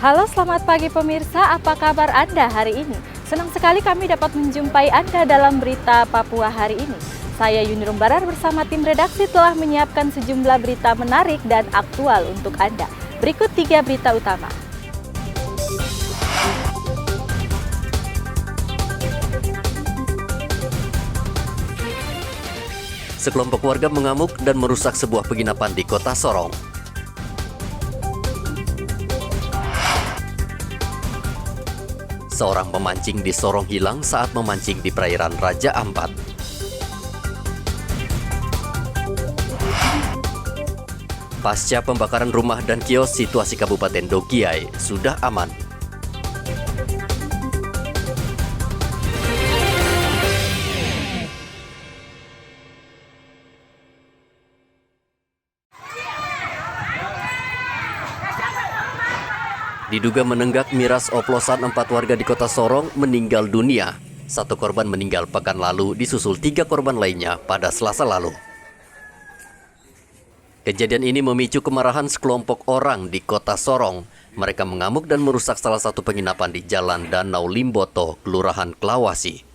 Halo, selamat pagi pemirsa, apa kabar Anda hari ini? Senang sekali kami dapat menjumpai Anda dalam berita Papua hari ini. Saya Yuni Rumbarar bersama tim redaksi telah menyiapkan sejumlah berita menarik dan aktual untuk Anda. Berikut 3 berita utama. Sekelompok warga mengamuk dan merusak sebuah penginapan di Kota Sorong. Seorang pemancing di Sorong hilang saat memancing di perairan Raja Ampat. Pasca pembakaran rumah dan kios, situasi Kabupaten Dogiai sudah aman. Diduga menenggak miras oplosan 4 warga di Kota Sorong meninggal dunia. 1 korban meninggal pekan lalu, disusul 3 korban lainnya pada Selasa lalu. Kejadian ini memicu kemarahan sekelompok orang di Kota Sorong. Mereka mengamuk dan merusak salah satu penginapan di Jalan Danau Limboto, Kelurahan Klawasi.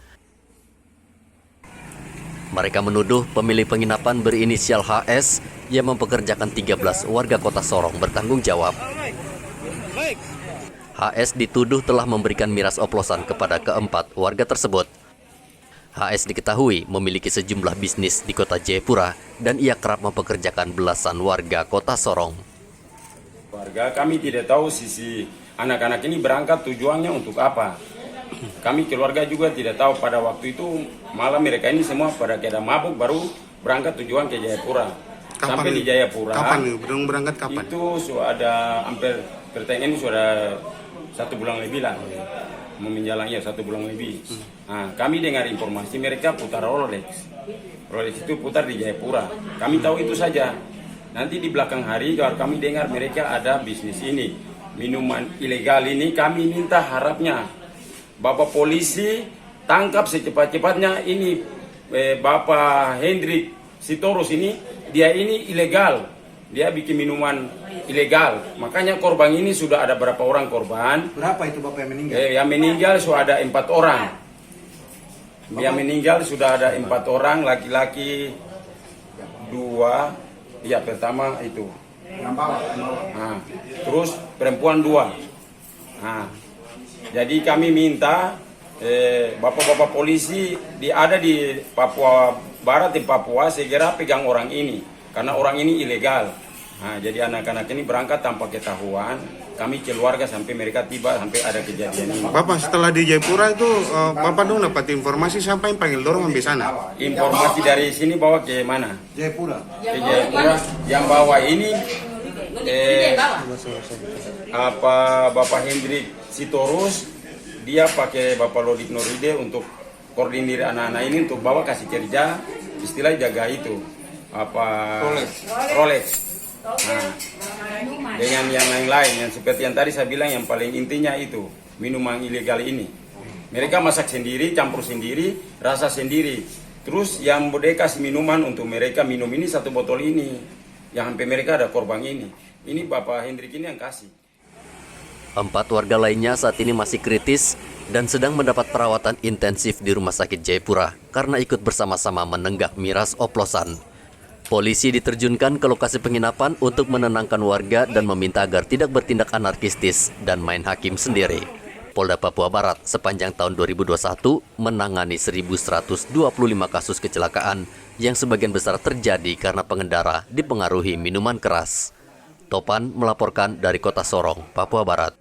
Mereka menuduh pemilik penginapan berinisial HS yang mempekerjakan 13 warga Kota Sorong bertanggung jawab. HS dituduh telah memberikan miras oplosan kepada keempat warga tersebut. HS diketahui memiliki sejumlah bisnis di Kota Jayapura dan ia kerap mempekerjakan belasan warga Kota Sorong. Warga kami tidak tahu sisi anak-anak ini berangkat tujuannya untuk apa. Kami keluarga juga tidak tahu pada waktu itu malam mereka ini semua pada keadaan mabuk baru berangkat tujuan ke Jayapura. Sampai di Jayapura. Kapan nih? Berangkat kapan? Itu sudah ada hampir pertanyaan ini sudah 1 bulan lebih lah. Mau menjalannya 1 bulan lebih. Nah, kami dengar informasi mereka putar Rolex. Rolex itu putar di Jayapura. Kami tahu itu saja. Nanti di belakang hari kalau kami dengar mereka ada bisnis ini. Minuman ilegal ini kami minta harapnya Bapak polisi tangkap secepat-cepatnya ini Bapak Hendrik Sitorus ini, dia ini ilegal. Dia bikin minuman ilegal. Makanya korban ini sudah ada berapa orang korban? Berapa itu Bapak yang meninggal? Yang meninggal sudah ada 4 orang. Bapak? Yang meninggal sudah ada 4 orang, laki-laki 2. Ya pertama itu. Nah, terus perempuan 2. Nah, jadi kami minta bapak-bapak polisi ada di Papua Barat, di Papua segera pegang orang ini karena orang ini ilegal. Nah, jadi anak-anak ini berangkat tanpa ketahuan. Kami keluarga sampai mereka tiba sampai ada kejadian ini. Bapak setelah di Jayapura itu Bapak dong dapat informasi siapa yang panggil dorong sampai sana? Informasi dari sini bawa ke mana? Jayapura. Ke Jayapura. Yang bawa ini Bapak Hendrik Sitorus, dia pakai Bapak Lodik Noride untuk koordinir anak-anak ini untuk bawa kasih kerja, istilah jaga itu Rolex. Nah, dengan yang lain-lain yang seperti yang tadi saya bilang yang paling intinya itu minuman ilegal ini. Mereka masak sendiri, campur sendiri, rasa sendiri. Terus yang kasih minuman untuk mereka minum ini 1 botol ini. Yang sampai mereka ada korban ini. Ini Bapak Hendrik ini yang kasih. 4 warga lainnya saat ini masih kritis dan sedang mendapat perawatan intensif di Rumah Sakit Jayapura karena ikut bersama-sama menenggak miras oplosan. Polisi diterjunkan ke lokasi penginapan untuk menenangkan warga dan meminta agar tidak bertindak anarkistis dan main hakim sendiri. Polda Papua Barat sepanjang tahun 2021 menangani 1.125 kasus kecelakaan yang sebagian besar terjadi karena pengendara dipengaruhi minuman keras. Topan melaporkan dari Kota Sorong, Papua Barat.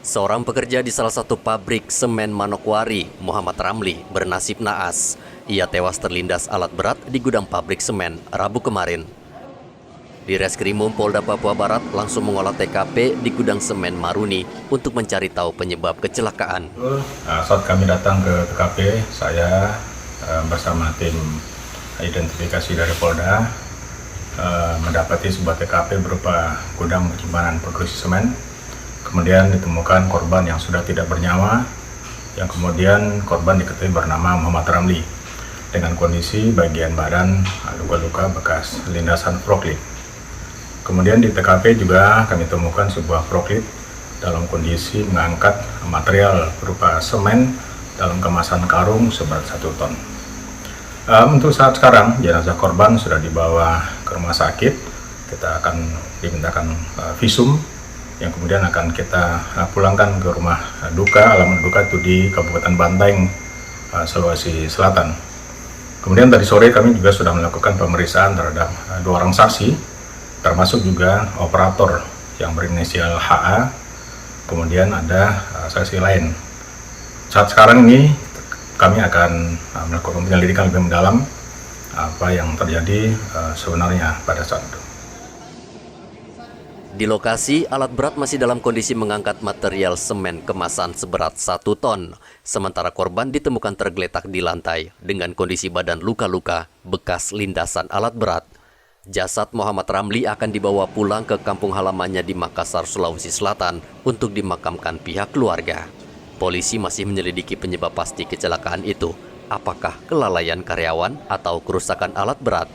Seorang pekerja di salah satu pabrik semen Manokwari, Muhammad Ramli, bernasib naas. Ia tewas terlindas alat berat di gudang pabrik semen Rabu kemarin. Di Reskrimum Polda Papua Barat langsung mengolah TKP di gudang semen Maruni untuk mencari tahu penyebab kecelakaan. Saat kami datang ke TKP, saya bersama tim identifikasi dari Polda mendapati sebuah TKP berupa gudang penyimpanan produksi semen. Kemudian ditemukan korban yang sudah tidak bernyawa, yang kemudian korban diketahui bernama Muhammad Ramli dengan kondisi bagian badan luka-luka bekas lindasan forklift. Kemudian di TKP juga kami temukan sebuah forklift dalam kondisi mengangkat material berupa semen dalam kemasan karung seberat 1 ton. Untuk saat sekarang jenazah korban sudah dibawa ke rumah sakit. Kita akan dimintakan visum yang kemudian akan kita pulangkan ke rumah duka. Alamat duka itu di Kabupaten Bantaeng, Sulawesi Selatan. Kemudian tadi sore kami juga sudah melakukan pemeriksaan terhadap 2 orang saksi, termasuk juga operator yang berinisial HA. Kemudian ada saksi lain. Saat sekarang ini kami akan melakukan penyelidikan lebih mendalam apa yang terjadi sebenarnya pada saat itu. Di lokasi, alat berat masih dalam kondisi mengangkat material semen kemasan seberat 1 ton. Sementara korban ditemukan tergeletak di lantai dengan kondisi badan luka-luka bekas lindasan alat berat. Jasad Muhammad Ramli akan dibawa pulang ke kampung halamannya di Makassar, Sulawesi Selatan untuk dimakamkan pihak keluarga. Polisi masih menyelidiki penyebab pasti kecelakaan itu. Apakah kelalaian karyawan atau kerusakan alat berat?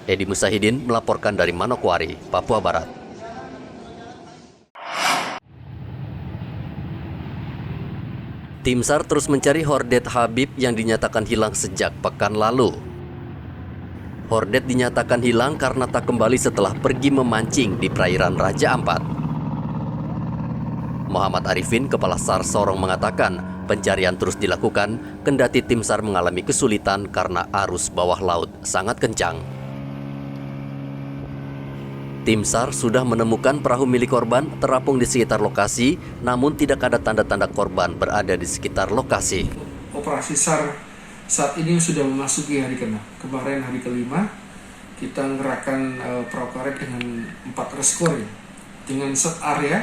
Edi Musahidin melaporkan dari Manokwari, Papua Barat. Tim SAR terus mencari Hordet Habib yang dinyatakan hilang sejak pekan lalu. Hordet dinyatakan hilang karena tak kembali setelah pergi memancing di perairan Raja Ampat. Muhammad Arifin, Kepala SAR Sorong mengatakan pencarian terus dilakukan kendati tim SAR mengalami kesulitan karena arus bawah laut sangat kencang. Tim SAR sudah menemukan perahu milik korban terapung di sekitar lokasi, namun tidak ada tanda-tanda korban berada di sekitar lokasi. Operasi SAR saat ini sudah memasuki hari ke-6. Kemarin hari ke-5 kita mengerahkan perahu karet dengan 4 reskor ya, dengan set area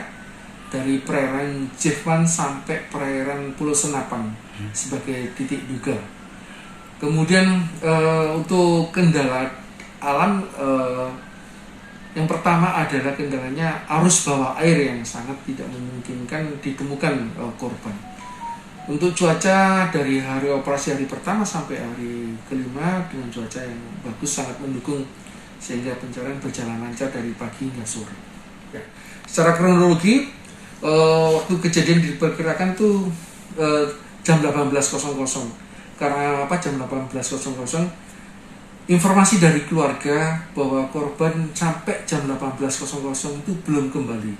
dari perairan Jefman sampai perairan Pulau Senapan sebagai titik duga. Kemudian untuk kendala alam, yang pertama adalah kendalanya arus bawah air yang sangat tidak memungkinkan ditemukan korban. Untuk cuaca dari hari operasi hari pertama sampai hari ke-5 dengan cuaca yang bagus sangat mendukung sehingga pencarian berjalan lancar dari pagi hingga sore. Ya. Secara kronologi waktu kejadian diperkirakan tuh jam 18.00. Karena apa jam 18.00? Informasi dari keluarga bahwa korban sampai jam 18.00 itu belum kembali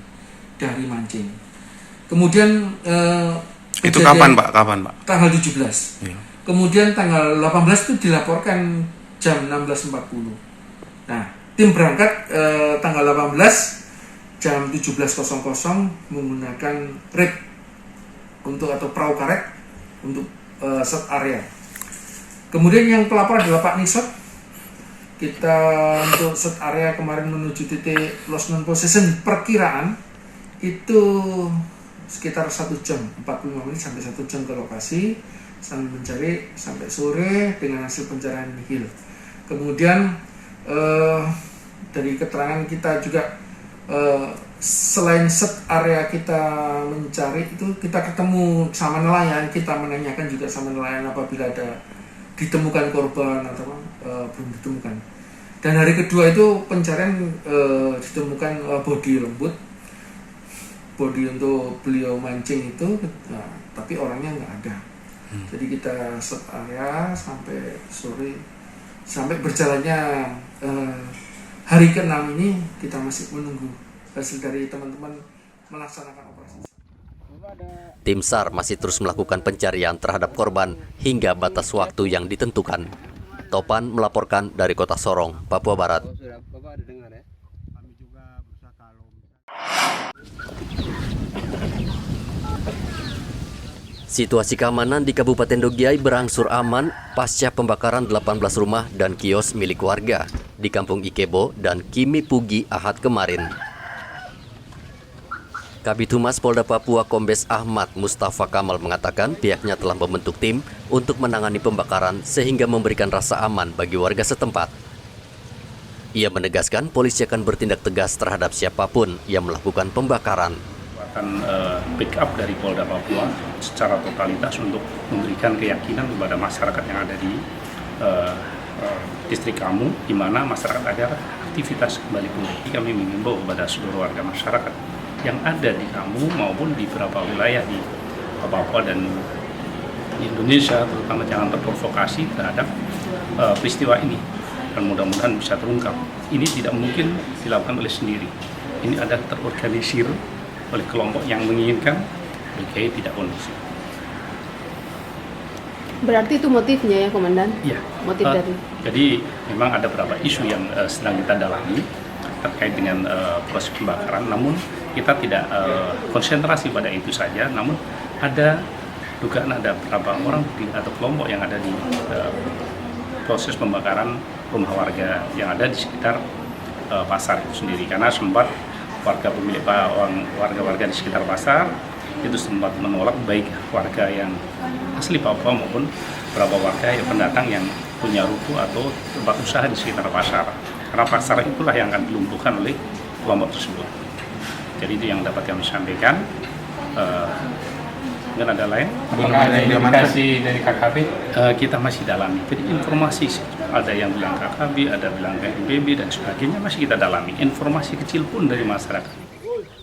dari mancing. Kemudian Itu kapan Pak? Tanggal 17. Iya. Kemudian tanggal 18 itu dilaporkan jam 16.40. Nah, tim berangkat tanggal 18 jam 17.00 menggunakan rig atau perahu karet untuk set area. Kemudian yang pelapor adalah Pak Nisot. Kita untuk set area kemarin menuju titik lost non possession perkiraan itu sekitar 1 jam 45 menit sampai 1 jam ke lokasi sambil mencari sampai sore dengan hasil pencarian nihil. Kemudian dari keterangan kita juga selain set area kita mencari itu kita ketemu sama nelayan, kita menanyakan juga sama nelayan apabila ada ditemukan korban atau belum ditemukan. Dan hari kedua itu pencarian ditemukan bodi lembut, bodi untuk beliau mancing itu, nah, tapi orangnya nggak ada. Jadi kita set area sampai sore, sampai berjalannya hari ke-6 ini kita masih menunggu hasil dari teman-teman melaksanakan operasi. Tim SAR masih terus melakukan pencarian terhadap korban hingga batas waktu yang ditentukan. Topan melaporkan dari Kota Sorong, Papua Barat. Situasi keamanan di Kabupaten Dogiai berangsur aman pasca pembakaran 18 rumah dan kios milik warga di Kampung Ikebo dan Kimi Pugi Ahad kemarin. Kabid Humas Polda Papua Kombes Ahmad Mustafa Kamal mengatakan pihaknya telah membentuk tim untuk menangani pembakaran sehingga memberikan rasa aman bagi warga setempat. Ia menegaskan polisi akan bertindak tegas terhadap siapapun yang melakukan pembakaran. Akan pick up dari Polda Papua secara totalitas untuk memberikan keyakinan kepada masyarakat yang ada di distrik Kamu, di mana masyarakat agar aktivitas kembali pulih. Kami mengimbau kepada seluruh warga masyarakat yang ada di Kamu maupun di beberapa wilayah di Papua dan di Indonesia, terutama jangan terprovokasi terhadap peristiwa ini, dan mudah-mudahan bisa terungkap. Ini tidak mungkin dilakukan oleh sendiri. Ini ada terorganisir oleh kelompok yang menginginkan BKI tidak kondusif. Berarti itu motifnya ya, Komandan? Iya. Motif dari. Jadi memang ada beberapa isu yang sedang kita dalami terkait dengan proses pembakaran, namun kita tidak konsentrasi pada itu saja, namun ada dugaan ada beberapa orang atau kelompok yang ada di proses pembakaran rumah warga yang ada di sekitar pasar itu sendiri, karena sempat warga-warga di sekitar pasar itu sempat menolak, baik warga yang asli Papua maupun beberapa warga yang pendatang yang punya ruko atau tempat usaha di sekitar pasar, karena pasar itulah yang akan dilumpuhkan oleh kelompok tersebut. Jadi itu yang dapat kami sampaikan. Mungkin ada lain? Apakah ada indikasi dari KKP? Kita masih dalami. Jadi informasi ada yang bilang KKB, ada bilang BNPB dan sebagainya masih kita dalami. Informasi kecil pun dari masyarakat.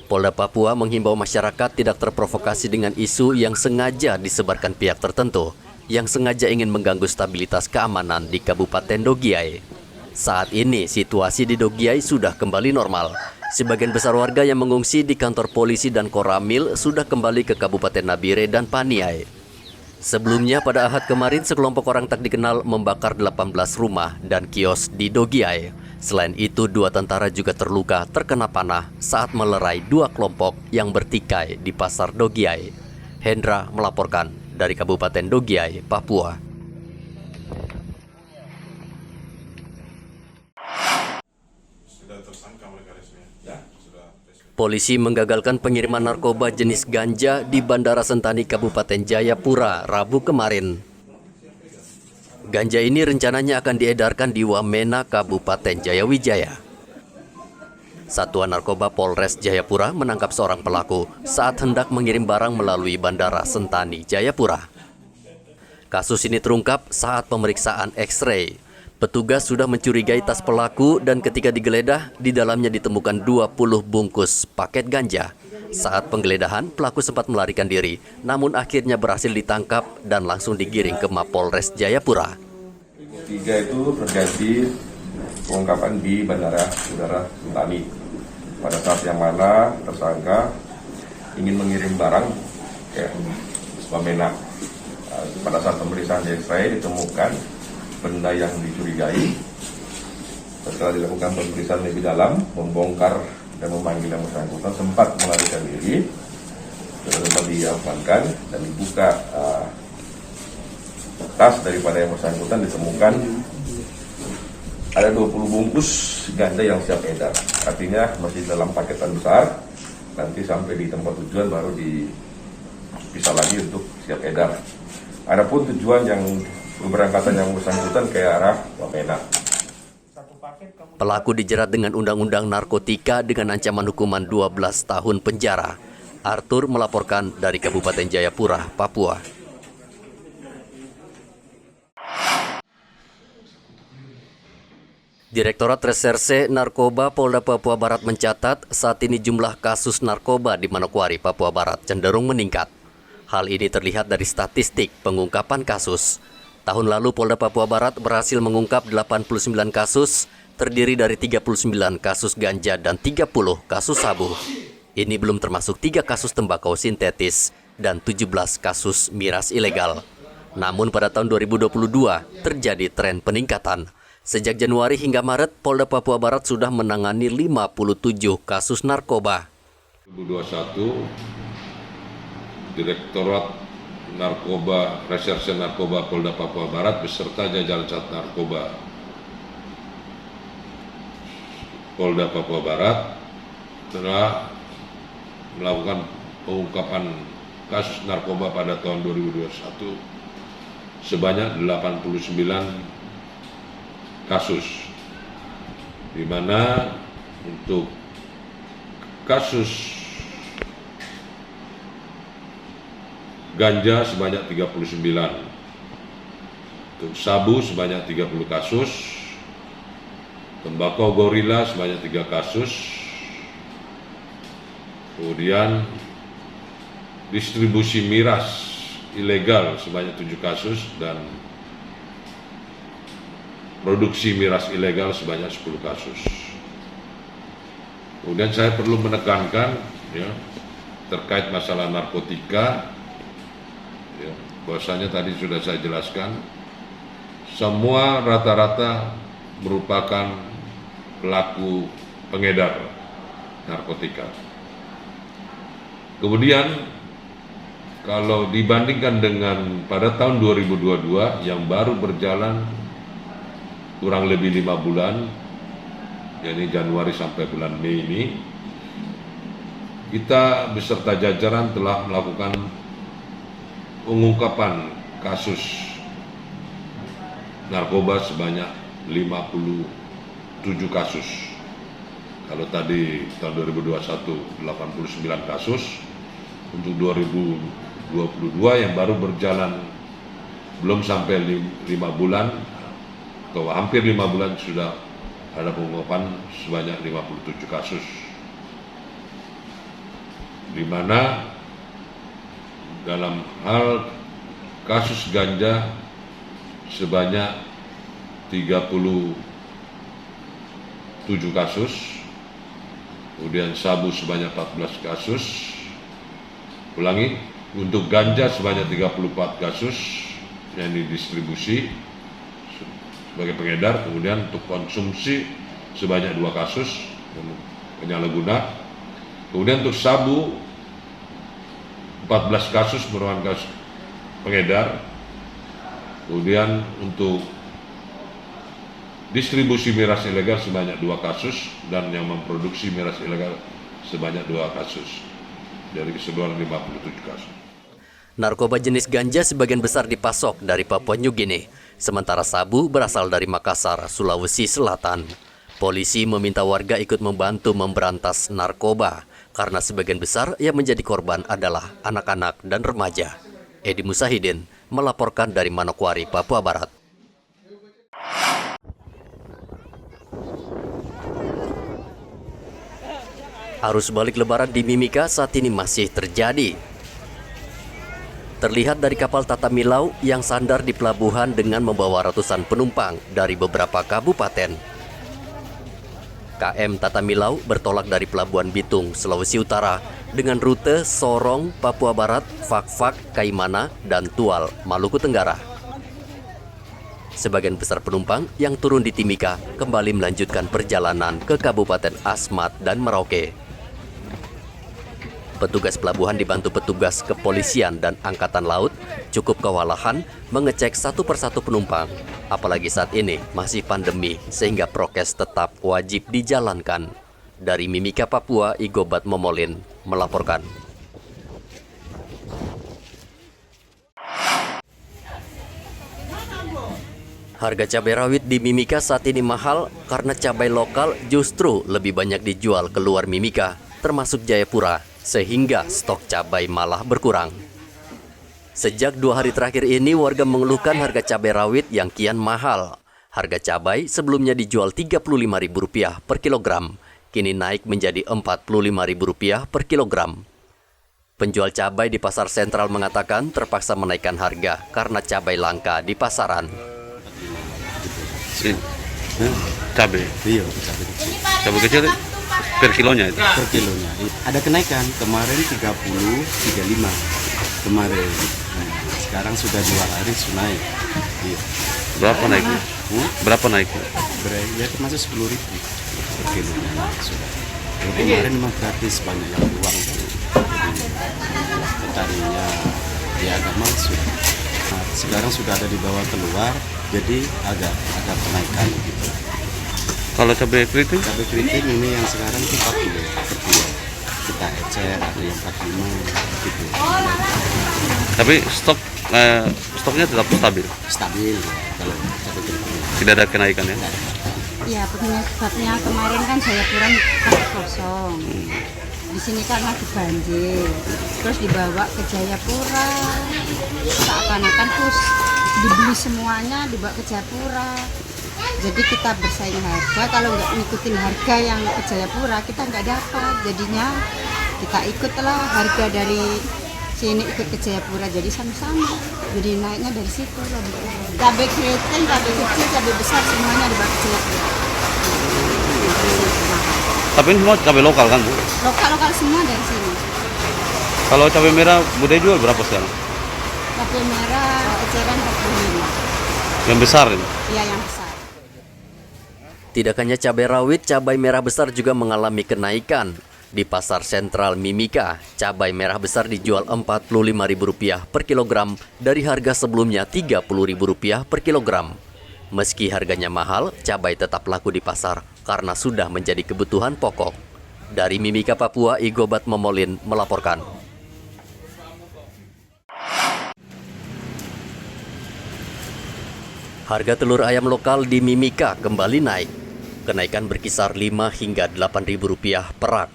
Polda Papua menghimbau masyarakat tidak terprovokasi dengan isu yang sengaja disebarkan pihak tertentu yang sengaja ingin mengganggu stabilitas keamanan di Kabupaten Dogiay. Saat ini situasi di Dogiay sudah kembali normal. Sebagian besar warga yang mengungsi di kantor polisi dan Koramil sudah kembali ke Kabupaten Nabire dan Paniai. Sebelumnya pada Ahad kemarin sekelompok orang tak dikenal membakar 18 rumah dan kios di Dogiay. Selain itu 2 tentara juga terluka terkena panah saat melerai 2 kelompok yang bertikai di pasar Dogiay. Hendra melaporkan dari Kabupaten Dogiay, Papua. Polisi menggagalkan pengiriman narkoba jenis ganja di Bandara Sentani Kabupaten Jayapura Rabu kemarin. Ganja ini rencananya akan diedarkan di Wamena Kabupaten Jayawijaya. Satuan Narkoba Polres Jayapura menangkap seorang pelaku saat hendak mengirim barang melalui Bandara Sentani Jayapura. Kasus ini terungkap saat pemeriksaan X-ray. Petugas sudah mencurigai tas pelaku dan ketika digeledah, di dalamnya ditemukan 20 bungkus paket ganja. Saat penggeledahan, pelaku sempat melarikan diri, namun akhirnya berhasil ditangkap dan langsung digiring ke Mapolres Jayapura. 3 itu terjadi pengungkapan di Bandara Udara Sentani. Pada saat yang mana tersangka ingin mengirim barang ke Wamena. Pada saat pemeriksaan di X-ray ditemukan benda yang dicurigai. Setelah dilakukan pemeriksaan lebih dalam, membongkar dan memanggil yang bersangkutan, sempat melarikan diri, sempat diamankan dan dibuka tas daripada yang bersangkutan, ditemukan ada 20 bungkus ganja yang siap edar. Artinya masih dalam paketan besar, nanti sampai di tempat tujuan baru dipisah lagi untuk siap edar. Adapun tujuan yang keberangkatan yang bersangkutan ke arah Wamena. Pelaku dijerat dengan Undang-Undang Narkotika dengan ancaman hukuman 12 tahun penjara. Arthur melaporkan dari Kabupaten Jayapura, Papua. Direktorat Reserse Narkoba Polda Papua Barat mencatat saat ini jumlah kasus narkoba di Manokwari, Papua Barat cenderung meningkat. Hal ini terlihat dari statistik pengungkapan kasus. Tahun lalu Polda Papua Barat berhasil mengungkap 89 kasus, terdiri dari 39 kasus ganja dan 30 kasus sabu. Ini belum termasuk 3 kasus tembakau sintetis dan 17 kasus miras ilegal. Namun pada tahun 2022 terjadi tren peningkatan. Sejak Januari hingga Maret, Polda Papua Barat sudah menangani 57 kasus narkoba. 2021, Direktorat Narkoba, Reserse Narkoba Polda Papua Barat beserta jajaran Sat Narkoba Polda Papua Barat telah melakukan pengungkapan kasus narkoba pada tahun 2021 sebanyak 89 kasus, di mana untuk kasus ganja sebanyak 39, untuk sabu sebanyak 30 kasus, tembakau gorila sebanyak 3 kasus, kemudian distribusi miras ilegal sebanyak 7 kasus, dan produksi miras ilegal sebanyak 10 kasus. Kemudian saya perlu menekankan ya, terkait masalah narkotika, ya, bahwasanya tadi sudah saya jelaskan, semua rata-rata merupakan pelaku pengedar narkotika. Kemudian kalau dibandingkan dengan pada tahun 2022 yang baru berjalan kurang lebih 5 bulan, yakni Januari sampai bulan Mei ini, kita beserta jajaran telah melakukan pengungkapan kasus narkoba sebanyak 57 kasus. Kalau tadi tahun 2021 89 kasus, untuk 2022 yang baru berjalan belum sampai 5 bulan atau hampir 5 bulan sudah ada pengungkapan sebanyak 57 kasus, di mana dalam hal kasus ganja sebanyak 37 kasus, kemudian sabu sebanyak 14 kasus, untuk ganja sebanyak 34 kasus yang didistribusi sebagai pengedar, kemudian untuk konsumsi sebanyak 2 kasus penyalahguna, kemudian untuk sabu 14 kasus merupakan kasus pengedar, kemudian untuk distribusi miras ilegal sebanyak 2 kasus, dan yang memproduksi miras ilegal sebanyak 2 kasus dari keseluruhan 57 kasus. Narkoba jenis ganja sebagian besar dipasok dari Papua New Guinea, sementara sabu berasal dari Makassar, Sulawesi Selatan. Polisi meminta warga ikut membantu memberantas narkoba, karena sebagian besar yang menjadi korban adalah anak-anak dan remaja. Edi Musahidin melaporkan dari Manokwari, Papua Barat. Arus balik lebaran di Mimika saat ini masih terjadi. Terlihat dari kapal Tata Milau yang sandar di pelabuhan dengan membawa ratusan penumpang dari beberapa kabupaten. KM Tata Milau bertolak dari Pelabuhan Bitung, Sulawesi Utara dengan rute Sorong, Papua Barat, Fak-Fak, Kaimana, dan Tual, Maluku Tenggara. Sebagian besar penumpang yang turun di Timika kembali melanjutkan perjalanan ke Kabupaten Asmat dan Merauke. Petugas pelabuhan dibantu petugas kepolisian dan angkatan laut cukup kewalahan mengecek satu persatu penumpang. Apalagi saat ini masih pandemi sehingga prokes tetap wajib dijalankan. Dari Mimika, Papua, Igobat Momolin melaporkan. Harga cabai rawit di Mimika saat ini mahal karena cabai lokal justru lebih banyak dijual keluar Mimika, termasuk Jayapura, sehingga stok cabai malah berkurang. Sejak 2 hari terakhir ini warga mengeluhkan harga cabai rawit yang kian mahal. Harga cabai sebelumnya dijual Rp35.000 per kilogram, kini naik menjadi Rp45.000 per kilogram. Penjual cabai di pasar sentral mengatakan terpaksa menaikkan harga karena cabai langka di pasaran. Cabai? Iya, cabai kecil per kilonya itu? Per kilonya. Ada kenaikan, kemarin 30, 35 kemarin. Sekarang sudah 2 hari sudah naik. Iya. Berapa naiknya? Berapa naiknya? Ya termasuk 10.000 per kilonya sudah. Kemarin memang gratis, banyak yang uang. Jadi petaninya dia agak mahal sudah. Nah, sekarang sudah ada di bawah keluar, jadi agak kenaikan gitu. Kalau cabai keriting? Cabai keriting ini yang sekarang itu 40 per kilo. Kita ecer ada yang 45 gitu. Tapi stoknya tetap stabil? Stabil ya, kalau cabai keriting. Tidak ada kenaikan ya? Ya, sebabnya kemarin kan Jayapura kosong. Di sini kan lagi banjir. Terus dibawa ke Jayapura. Seakan-akan terus dibeli semuanya dibawa ke Jayapura. Jadi kita bersaing harga, kalau nggak ngikutin harga yang ke Jayapura kita nggak dapat. Jadinya kita ikutlah harga dari sini ikut ke Jayapura, jadi sama-sama. Jadi naiknya dari situ. Cabai keriting, cabai kecil, cabai besar semuanya dibawa ke Jayapura. Tapi ini semua cabai lokal kan Bu? Lokal semua dari sini. Kalau cabai merah Bude jual berapa sekarang? Cabai merah eceran 45. Yang besar ini? Iya, yang besar. Tidak hanya cabai rawit, cabai merah besar juga mengalami kenaikan. Di Pasar Sentral Mimika, cabai merah besar dijual Rp45.000 per kilogram dari harga sebelumnya Rp30.000 per kilogram. Meski harganya mahal, cabai tetap laku di pasar karena sudah menjadi kebutuhan pokok. Dari Mimika, Papua, Igobat Momolin melaporkan. Harga telur ayam lokal di Mimika kembali naik. Kenaikan berkisar Rp5 hingga Rp8.000 per rak.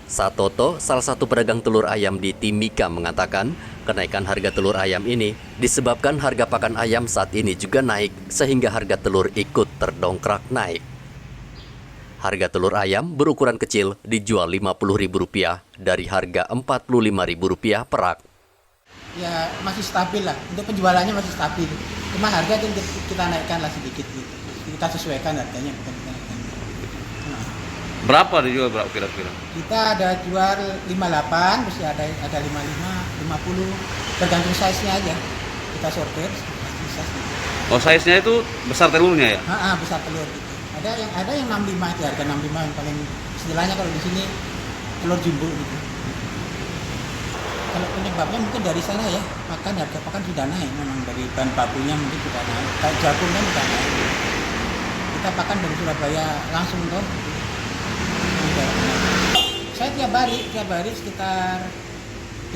Satoto, salah satu pedagang telur ayam di Timika, mengatakan kenaikan harga telur ayam ini disebabkan harga pakan ayam saat ini juga naik sehingga harga telur ikut terdongkrak naik. Harga telur ayam berukuran kecil dijual Rp50.000 dari harga Rp45.000 per rak. Ya masih stabil lah, untuk penjualannya masih stabil. Cuma harga kita naikkan lah sedikit gitu. Kita sesuaikan harganya, bukan kita naikkan. Berapa dijual berapa kira-kira? Kita ada jual 58, terus ada 55, 50, tergantung size-nya aja. Kita sortir size-nya. Oh, size-nya itu besar telurnya ya? Besar telur gitu. Ada yang 65 itu, harga 65 yang paling istilahnya kalau di sini telur jumbo gitu. Kalau penyebabnya mungkin dari sana ya, harga pakan sudah naik, memang dari bahan bakunya mungkin sudah naik. Kayak jagungnya sudah naik. Kita pakan dari Surabaya langsung tuh. Saya tiap hari sekitar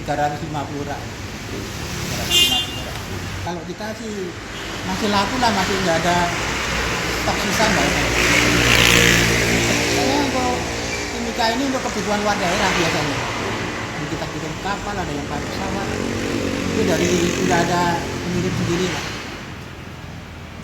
350 rak. Kalau kita sih masih laku lah, masih nggak ada stok sisa nggak ada. Soalnya untuk Timika ini untuk kebutuhan luar daerah biasanya. Kita kirim kapal, ada yang pakai pesawat. Itu dari nggak ada pengirim sendiri lah.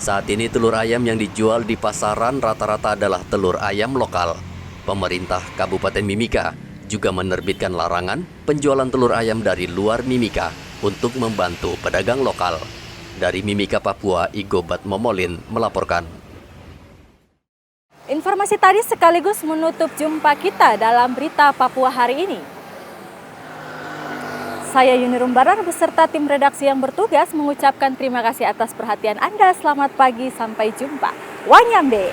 Saat ini telur ayam yang dijual di pasaran rata-rata adalah telur ayam lokal. Pemerintah Kabupaten Mimika juga menerbitkan larangan penjualan telur ayam dari luar Mimika untuk membantu pedagang lokal. Dari Mimika, Papua, Igobat Momolin melaporkan. Informasi tadi sekaligus menutup jumpa kita dalam berita Papua hari ini. Saya Yunirum Barar beserta tim redaksi yang bertugas mengucapkan terima kasih atas perhatian Anda. Selamat pagi, sampai jumpa. Wanyambe.